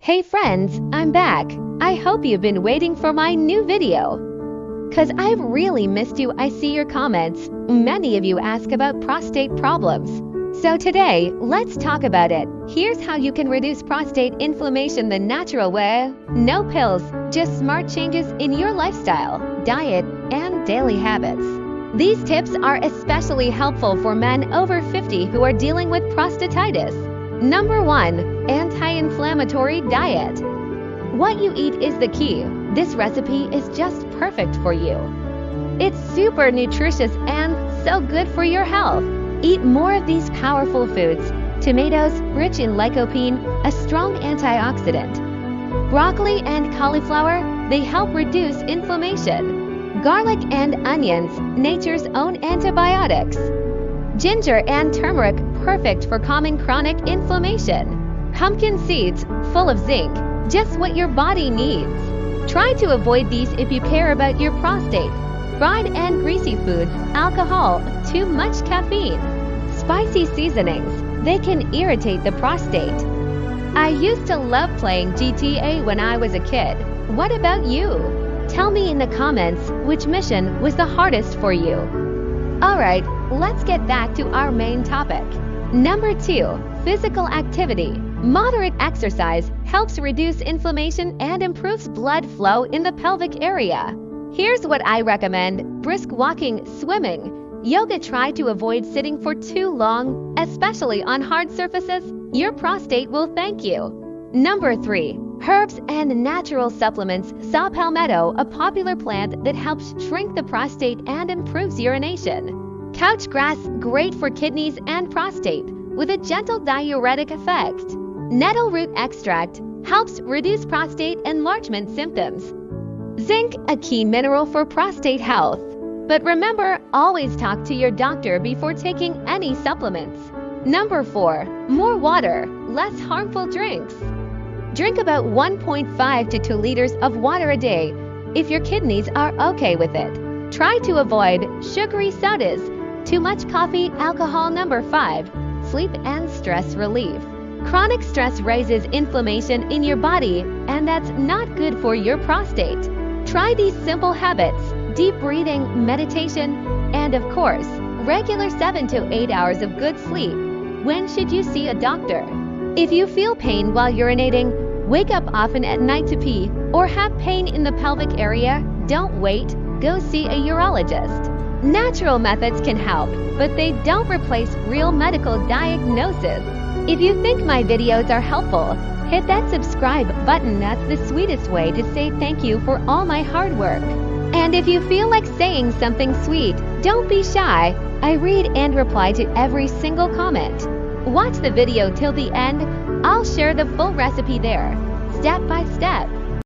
Hey friends, I'm back. I hope you've been waiting for my new video. Cause I've really missed you. I see your comments. Many of you ask about prostate problems. So today, let's talk about it. Here's how you can reduce prostate inflammation the natural way. No pills, just smart changes in your lifestyle, diet, and daily habits. These tips are especially helpful for men over 50 who are dealing with prostatitis. Number 1. Anti-inflammatory diet. What you eat is the key. This recipe is just perfect for you. It's super nutritious and so good for your health. Eat more of these powerful foods. Tomatoes, rich in lycopene, a strong antioxidant. Broccoli and cauliflower, they help reduce inflammation. Garlic and onions, nature's own antibiotics. Ginger and turmeric, perfect for calming chronic inflammation. Pumpkin seeds, full of zinc, just what your body needs. Try to avoid these if you care about your prostate. Fried and greasy foods, alcohol, too much caffeine. Spicy seasonings, they can irritate the prostate. I used to love playing GTA when I was a kid. What about you? Tell me in the comments which mission was the hardest for you. Alright, let's get back to our main topic. Number 2. Physical activity. Moderate exercise helps reduce inflammation and improves blood flow in the pelvic area. Here's what I recommend: brisk walking, swimming, yoga. Try to avoid sitting for too long, especially on hard surfaces. Your prostate will thank you. Number 3. Herbs and natural supplements. Saw palmetto, a popular plant that helps shrink the prostate and improves urination. Couch grass, great for kidneys and prostate, with a gentle diuretic effect. Nettle root extract helps reduce prostate enlargement symptoms. Zinc, a key mineral for prostate health. But remember, always talk to your doctor before taking any supplements. Number 4. More water, less harmful drinks. Drink about 1.5 to 2 liters of water a day if your kidneys are okay with it. Try to avoid sugary sodas, too much coffee, alcohol. Number 5. Sleep and stress relief. Chronic stress raises inflammation in your body, and that's not good for your prostate. Try these simple habits: deep breathing, meditation, and of course, regular 7 to 8 hours of good sleep. When should you see a doctor? If you feel pain while urinating, wake up often at night to pee, or have pain in the pelvic area, don't wait, go see a urologist. Natural methods can help, but they don't replace real medical diagnosis. If you think my videos are helpful, hit that subscribe button. That's the sweetest way to say thank you for all my hard work. And if you feel like saying something sweet, don't be shy. I read and reply to every single comment. Watch the video till the end. I'll share the full recipe there, step by step.